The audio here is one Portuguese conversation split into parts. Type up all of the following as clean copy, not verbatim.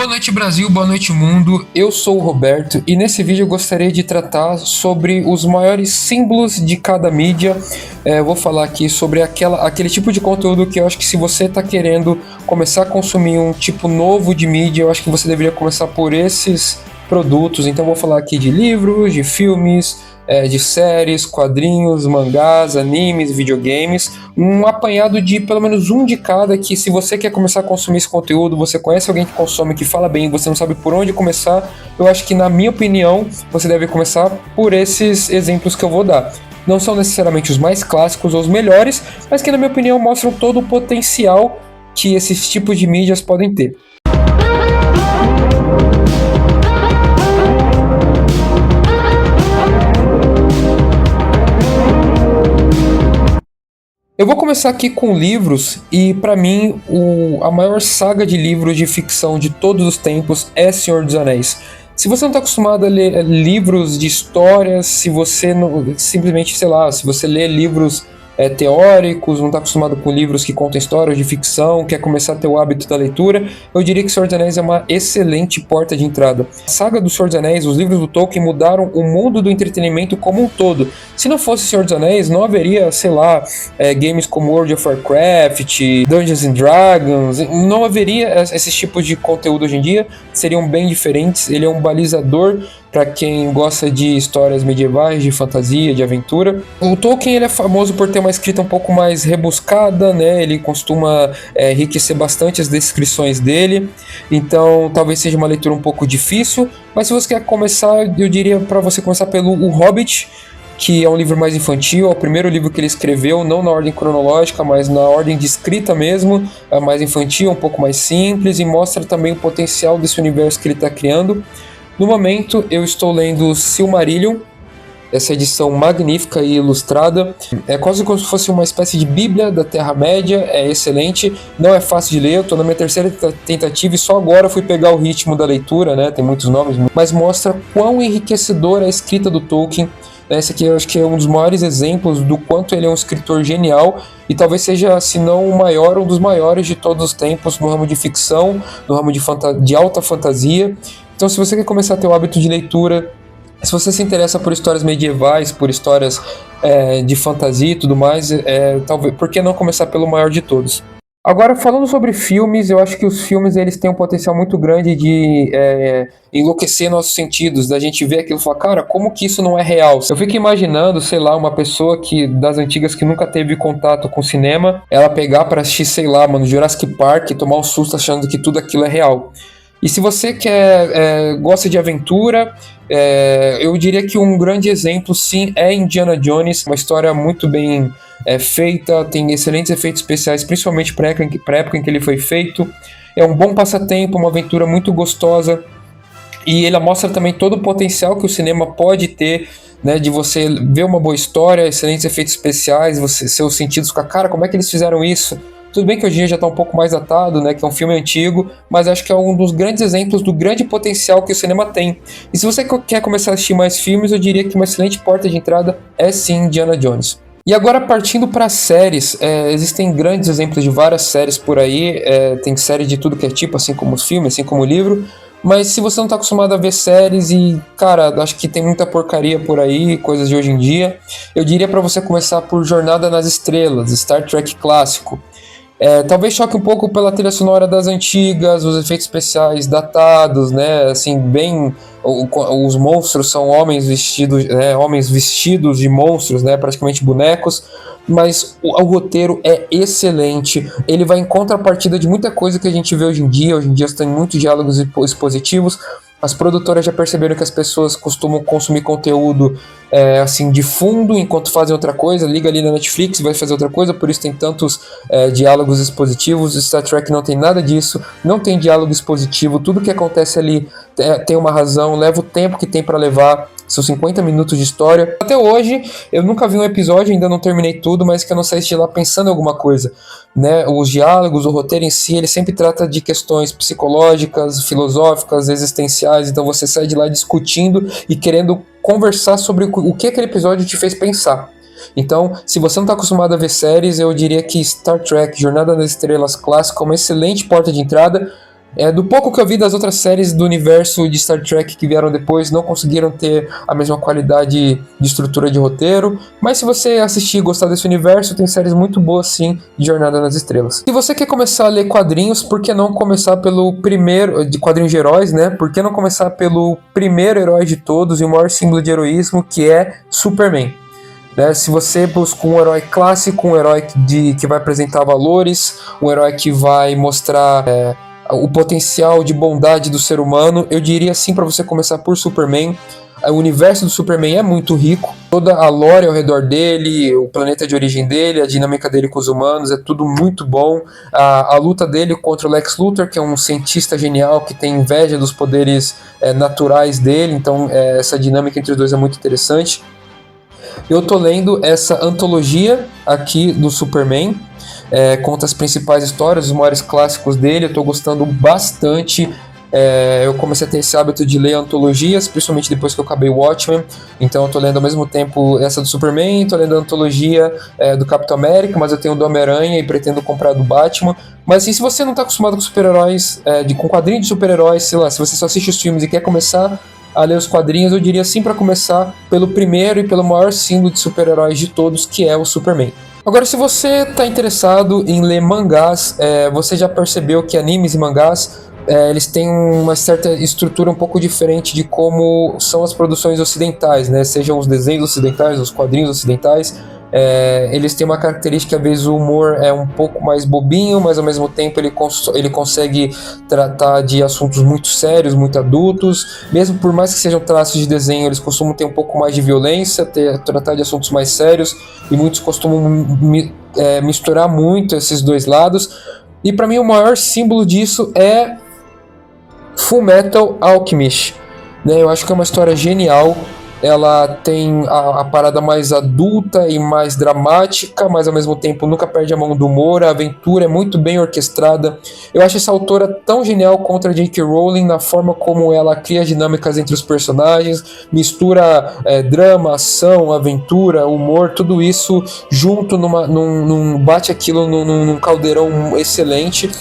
Boa noite, Brasil, boa noite, mundo. Eu sou o Roberto e nesse vídeo eu gostaria de tratar sobre os maiores símbolos de cada mídia. Eu vou falar aqui sobre aquele tipo de conteúdo que eu acho que se você está querendo começar a consumir um tipo novo de mídia, eu acho que você deveria começar por esses produtos. Então eu vou falar aqui de livros, de filmes, de séries, quadrinhos, mangás, animes, videogames, um apanhado de pelo menos um de cada que se você quer começar a consumir esse conteúdo, você conhece alguém que consome, que fala bem, você não sabe por onde começar, eu acho que na minha opinião, você deve começar por esses exemplos que eu vou dar. Não são necessariamente os mais clássicos ou os melhores, mas que na minha opinião mostram todo o potencial que esses tipos de mídias podem ter. Eu vou começar aqui com livros e, para mim, a maior saga de livros de ficção de todos os tempos é Senhor dos Anéis. Se você não está acostumado a ler livros de histórias, se você não, simplesmente, sei lá, se você lê livros teóricos, não está acostumado com livros que contam histórias de ficção, quer começar a ter o hábito da leitura, eu diria que Senhor dos Anéis é uma excelente porta de entrada. A saga do Senhor dos Anéis, os livros do Tolkien mudaram o mundo do entretenimento como um todo. Se não fosse Senhor dos Anéis, não haveria, sei lá, games como World of Warcraft, Dungeons and Dragons, não haveria esses tipos de conteúdo hoje em dia, seriam bem diferentes. Ele é um balizador para quem gosta de histórias medievais, de fantasia, de aventura. O Tolkien ele é famoso por ter uma escrita um pouco mais rebuscada, né? Ele costuma enriquecer bastante as descrições dele, então talvez seja uma leitura um pouco difícil, mas se você quer começar, eu diria para você começar pelo O Hobbit, que é um livro mais infantil, é o primeiro livro que ele escreveu, não na ordem cronológica, mas na ordem de escrita mesmo, é mais infantil, um pouco mais simples, e mostra também o potencial desse universo que ele está criando. No momento, eu estou lendo Silmarillion, essa edição magnífica e ilustrada. É quase como se fosse uma espécie de bíblia da Terra-média, é excelente, não é fácil de ler, eu estou na minha terceira tentativa e só agora fui pegar o ritmo da leitura, né? Tem muitos nomes, mas mostra quão enriquecedora é a escrita do Tolkien. Esse aqui eu acho que é um dos maiores exemplos do quanto ele é um escritor genial e talvez seja, se não o maior, um dos maiores de todos os tempos no ramo de ficção, no ramo de alta fantasia. Então, se você quer começar a ter o hábito de leitura, se você se interessa por histórias medievais, por histórias de fantasia e tudo mais, talvez, por que não começar pelo maior de todos? Agora, falando sobre filmes, eu acho que os filmes eles têm um potencial muito grande de enlouquecer nossos sentidos, da gente ver aquilo e falar, cara, como que isso não é real? Eu fico imaginando, sei lá, uma pessoa das antigas que nunca teve contato com cinema, ela pegar para assistir, sei lá, mano, Jurassic Park e tomar um susto achando que tudo aquilo é real. E se você gosta de aventura, eu diria que um grande exemplo, sim, é Indiana Jones. Uma história muito bem feita, tem excelentes efeitos especiais, principalmente para a época em que ele foi feito. É um bom passatempo, uma aventura muito gostosa. E ele mostra também todo o potencial que o cinema pode ter, né, de você ver uma boa história, excelentes efeitos especiais, seus sentidos ficar, cara, como é que eles fizeram isso? Tudo bem que hoje em dia já está um pouco mais datado, né, que é um filme antigo, mas acho que é um dos grandes exemplos do grande potencial que o cinema tem. E se você quer começar a assistir mais filmes, eu diria que uma excelente porta de entrada é sim Indiana Jones. E agora partindo para séries, existem grandes exemplos de várias séries por aí, tem série de tudo que é tipo, assim como os filmes, assim como o livro, mas se você não está acostumado a ver séries e, cara, acho que tem muita porcaria por aí, coisas de hoje em dia, eu diria para você começar por Jornada nas Estrelas, Star Trek clássico. Talvez choque um pouco pela trilha sonora das antigas, os efeitos especiais datados, né? Assim, os monstros são homens vestidos de monstros, né? Praticamente bonecos. Mas o roteiro é excelente. Ele vai em contrapartida de muita coisa que a gente vê hoje em dia. Hoje em dia tem muitos diálogos expositivos. As produtoras já perceberam que as pessoas costumam consumir conteúdo assim de fundo enquanto fazem outra coisa. Liga ali na Netflix, vai fazer outra coisa, por isso tem tantos diálogos expositivos. Star Trek não tem nada disso, não tem diálogo expositivo. Tudo que acontece ali tem uma razão, leva o tempo que tem para levar. São 50 minutos de história. Até hoje, eu nunca vi um episódio, ainda não terminei tudo, mas que eu não saí de lá pensando em alguma coisa, né? Os diálogos, o roteiro em si, ele sempre trata de questões psicológicas, filosóficas, existenciais, então você sai de lá discutindo e querendo conversar sobre o que aquele episódio te fez pensar. Então, se você não está acostumado a ver séries, eu diria que Star Trek, Jornada nas Estrelas clássica é uma excelente porta de entrada. Do pouco que eu vi das outras séries do universo de Star Trek que vieram depois, não conseguiram ter a mesma qualidade de estrutura de roteiro, mas se você assistir e gostar desse universo, tem séries muito boas sim de Jornada nas Estrelas. Se você quer começar a ler quadrinhos, por que não começar pelo primeiro, de quadrinhos de heróis, né? Por que não começar pelo primeiro herói de todos e o maior símbolo de heroísmo, que é Superman? Se você busca um herói clássico, um herói que vai apresentar valores, um herói que vai mostrar o potencial de bondade do ser humano, eu diria sim para você começar por Superman. O universo do Superman é muito rico, toda a lore ao redor dele, o planeta de origem dele, a dinâmica dele com os humanos, é tudo muito bom. A luta dele contra o Lex Luthor, que é um cientista genial que tem inveja dos poderes naturais dele, então essa dinâmica entre os dois é muito interessante. Eu tô lendo essa antologia aqui do Superman, conta as principais histórias, os maiores clássicos dele, eu tô gostando bastante. Eu comecei a ter esse hábito de ler antologias, principalmente depois que eu acabei Watchmen, então eu tô lendo ao mesmo tempo essa do Superman, tô lendo a antologia do Capitão América, mas eu tenho do Homem-Aranha e pretendo comprar do Batman. Mas assim, se você não tá acostumado com super-heróis, com quadrinhos de super-heróis, sei lá, se você só assiste os filmes e quer começar a ler os quadrinhos, eu diria sim para começar pelo primeiro e pelo maior símbolo de super-heróis de todos, que é o Superman. Agora, se você está interessado em ler mangás, você já percebeu que animes e mangás eles têm uma certa estrutura um pouco diferente de como são as produções ocidentais, né? Sejam os desenhos ocidentais, os quadrinhos ocidentais. Eles têm uma característica, às vezes o humor é um pouco mais bobinho, mas ao mesmo tempo ele consegue tratar de assuntos muito sérios, muito adultos. Mesmo por mais que sejam traços de desenho, eles costumam ter um pouco mais de violência, tratar de assuntos mais sérios, e muitos costumam misturar muito esses dois lados. E para mim o maior símbolo disso é Fullmetal Alchemist, né? Eu acho que é uma história genial. Ela tem a parada mais adulta e mais dramática, mas ao mesmo tempo nunca perde a mão do humor. A aventura é muito bem orquestrada. Eu acho essa autora tão genial contra a J.K. Rowling na forma como ela cria dinâmicas entre os personagens, mistura drama, ação, aventura, humor, tudo isso junto bate aquilo num caldeirão excelente.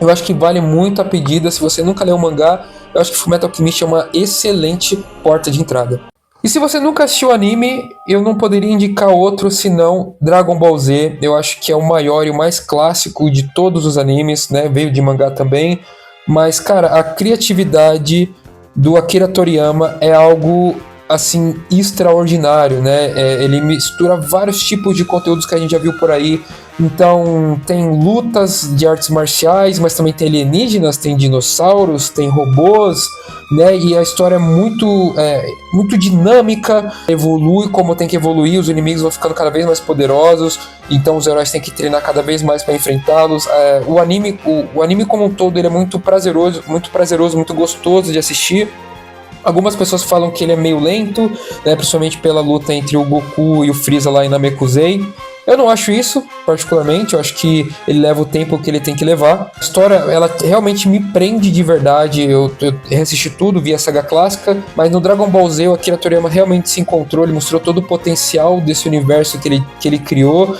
Eu acho que vale muito a pedida. Se você nunca leu o mangá, eu acho que Fullmetal Alchemist é uma excelente porta de entrada. E se você nunca assistiu anime, eu não poderia indicar outro senão Dragon Ball Z. Eu acho que é o maior e o mais clássico de todos os animes, né? Veio de mangá também. Mas, cara, a criatividade do Akira Toriyama é algo, assim, extraordinário, né? Ele mistura vários tipos de conteúdos que a gente já viu por aí. Então tem lutas de artes marciais, mas também tem alienígenas, tem dinossauros, tem robôs, né? E a história é muito dinâmica, evolui como tem que evoluir, os inimigos vão ficando cada vez mais poderosos, então os heróis têm que treinar cada vez mais para enfrentá-los. O anime como um todo ele é muito prazeroso, muito gostoso de assistir. Algumas pessoas falam que ele é meio lento, né, principalmente pela luta entre o Goku e o Freeza lá em Namekusei. Eu não acho isso, particularmente. Eu acho que ele leva o tempo que ele tem que levar. A história, ela realmente me prende de verdade. Eu reassisti tudo, vi a saga clássica, mas no Dragon Ball Z o Akira Toriyama realmente se encontrou. Ele mostrou todo o potencial desse universo que ele criou.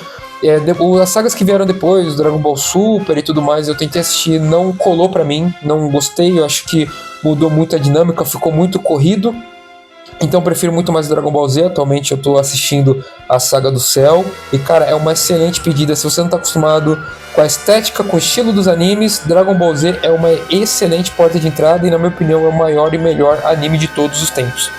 As sagas que vieram depois, Dragon Ball Super e tudo mais, eu tentei assistir, não colou pra mim, não gostei. Eu acho que mudou muito a dinâmica, ficou muito corrido. Então eu prefiro muito mais Dragon Ball Z. Atualmente eu tô assistindo a Saga do Céu. E cara, é uma excelente pedida. Se você não tá acostumado com a estética, com o estilo dos animes, Dragon Ball Z é uma excelente porta de entrada. E na minha opinião é o maior e melhor anime de todos os tempos.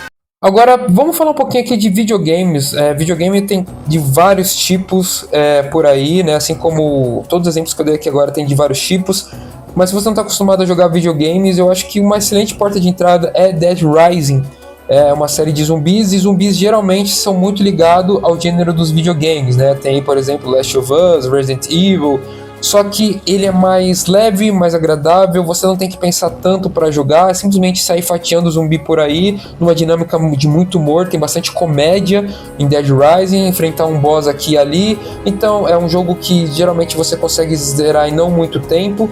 Agora vamos falar um pouquinho aqui de videogames. Videogame tem de vários tipos por aí, né? Assim como todos os exemplos que eu dei aqui agora tem de vários tipos. Mas se você não está acostumado a jogar videogames, eu acho que uma excelente porta de entrada é Dead Rising. É uma série de zumbis, e zumbis geralmente são muito ligados ao gênero dos videogames, né? Tem, por exemplo, Last of Us, Resident Evil, só que ele é mais leve, mais agradável, você não tem que pensar tanto para jogar, é simplesmente sair fatiando zumbi por aí, numa dinâmica de muito humor, tem bastante comédia em Dead Rising, enfrentar um boss aqui e ali, então é um jogo que geralmente você consegue zerar em não muito tempo.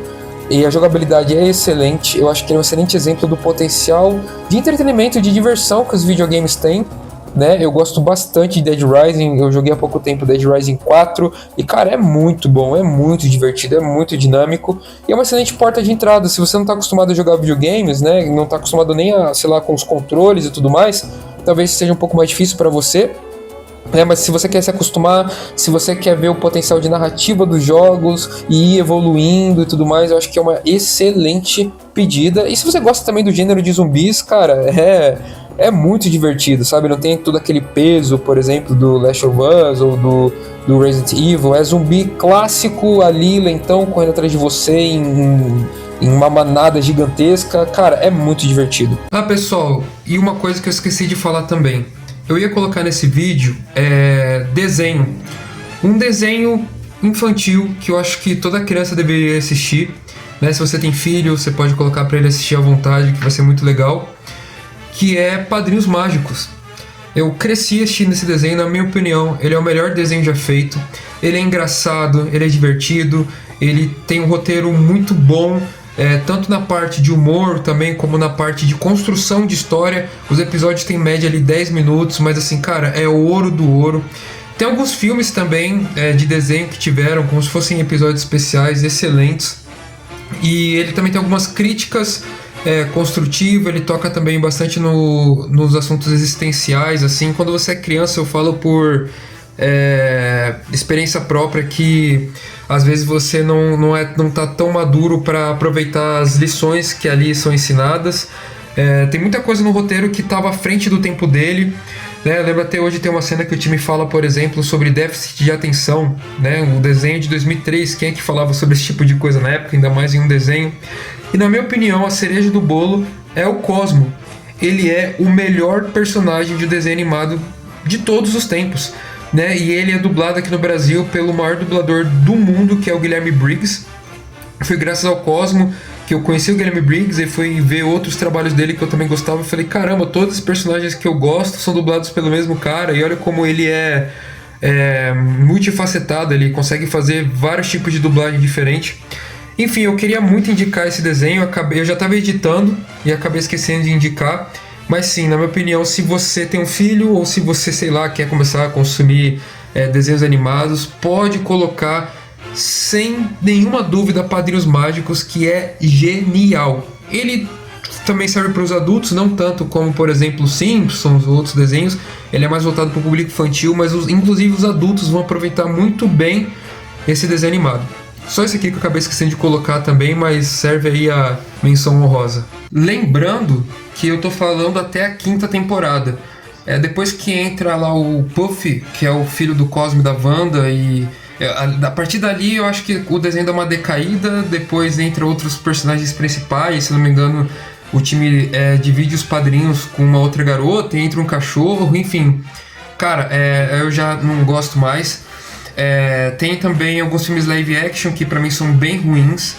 E a jogabilidade é excelente. Eu acho que ele é um excelente exemplo do potencial de entretenimento e de diversão que os videogames têm. né? Eu gosto bastante de Dead Rising, eu joguei há pouco tempo Dead Rising 4 e, cara, é muito bom, é muito divertido, é muito dinâmico e é uma excelente porta de entrada. Se você não tá acostumado a jogar videogames, né, não tá acostumado nem a, sei lá, com os controles e tudo mais, talvez seja um pouco mais difícil para você. Mas se você quer se acostumar, se você quer ver o potencial de narrativa dos jogos e ir evoluindo e tudo mais, eu acho que é uma excelente pedida. E se você gosta também do gênero de zumbis, cara, é muito divertido, sabe? Não tem todo aquele peso, por exemplo, do Last of Us ou do Resident Evil. É zumbi clássico ali, lentão, correndo atrás de você em uma manada gigantesca. Cara, é muito divertido. Ah, pessoal, e uma coisa que eu esqueci de falar também. Eu ia colocar nesse vídeo desenho. Um desenho infantil que eu acho que toda criança deveria assistir, né? Se você tem filho, você pode colocar para ele assistir à vontade, que vai ser muito legal. Que é Padrinhos Mágicos. Eu cresci assistindo esse desenho, na minha opinião, ele é o melhor desenho já feito. Ele é engraçado, ele é divertido, ele tem um roteiro muito bom. Tanto na parte de humor também como na parte de construção de história. Os episódios têm média ali 10 minutos, mas assim, cara, é ouro do ouro. Tem alguns filmes também de desenho que tiveram como se fossem episódios especiais excelentes. E ele também tem algumas críticas construtivas, ele toca também bastante nos assuntos existenciais. Assim, quando você é criança, eu falo por experiência própria que às vezes você não tá tão maduro para aproveitar as lições que ali são ensinadas. Tem muita coisa no roteiro que estava à frente do tempo dele, né? Eu lembro até hoje tem uma cena que o time fala, por exemplo, sobre déficit de atenção, né? O desenho de 2003, quem é que falava sobre esse tipo de coisa na época, ainda mais em um desenho? E na minha opinião, a cereja do bolo é o Cosmo. Ele é o melhor personagem de desenho animado de todos os tempos, né? E ele é dublado aqui no Brasil pelo maior dublador do mundo, que é o Guilherme Briggs. Foi graças ao Cosmo que eu conheci o Guilherme Briggs e fui ver outros trabalhos dele que eu também gostava. Eu falei, caramba, todos os personagens que eu gosto são dublados pelo mesmo cara. E olha como ele é multifacetado, ele consegue fazer vários tipos de dublagem diferente. Enfim, eu queria muito indicar esse desenho, eu já estava editando e acabei esquecendo de indicar. Mas sim, na minha opinião, se você tem um filho ou se você, sei lá, quer começar a consumir desenhos animados, pode colocar sem nenhuma dúvida Padrinhos Mágicos, que é genial. Ele também serve para os adultos, não tanto como, por exemplo, Simpsons ou outros desenhos. Ele é mais voltado para o público infantil, mas inclusive os adultos vão aproveitar muito bem esse desenho animado. Só esse aqui que eu acabei esquecendo de colocar também, mas serve aí a menção honrosa. Lembrando que eu tô falando até a 5ª temporada. Depois que entra lá o Puffy, que é o filho do Cosmo e da Wanda, e a partir dali eu acho que o desenho dá uma decaída. Depois entra outros personagens principais, se não me engano o time divide os padrinhos com uma outra garota, e entra um cachorro, enfim. Cara, eu já não gosto mais. Tem também alguns filmes live action que pra mim são bem ruins.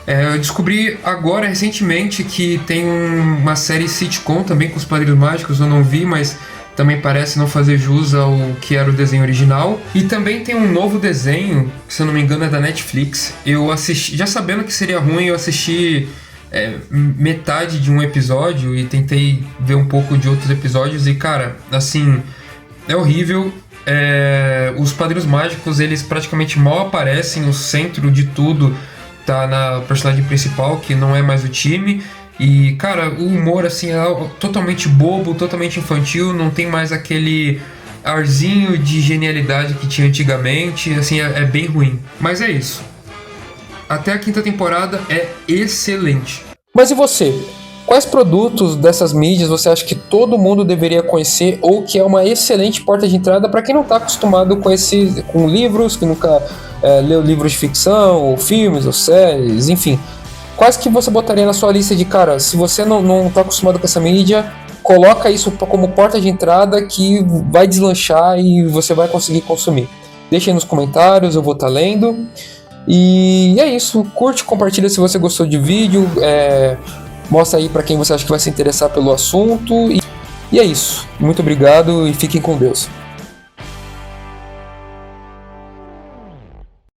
Eu descobri agora, recentemente, que tem uma série sitcom também com os Padrinhos Mágicos. Eu não vi, mas também parece não fazer jus ao que era o desenho original. E também tem um novo desenho, que se eu não me engano é da Netflix. Eu assisti, já sabendo que seria ruim, eu assisti metade de um episódio e tentei ver um pouco de outros episódios. E cara, assim, é horrível. Os Padrinhos Mágicos, eles praticamente mal aparecem. O centro de tudo tá na personagem principal, que não é mais o time. E, cara, o humor, assim, é totalmente bobo, totalmente infantil. Não tem mais aquele arzinho de genialidade que tinha antigamente. Assim, é bem ruim. Mas é isso. Até a 5ª temporada é excelente. Mas e você? Quais produtos dessas mídias você acha que todo mundo deveria conhecer ou que é uma excelente porta de entrada para quem não está acostumado com livros, que nunca leu livros de ficção, ou filmes, ou séries, enfim. Quais que você botaria na sua lista de, cara, se você não está acostumado com essa mídia, coloca isso como porta de entrada que vai deslanchar e você vai conseguir consumir. Deixa aí nos comentários, eu vou estar lendo. E é isso, curte, compartilha se você gostou do vídeo, mostra aí para quem você acha que vai se interessar pelo assunto. E é isso, muito obrigado e fiquem com Deus.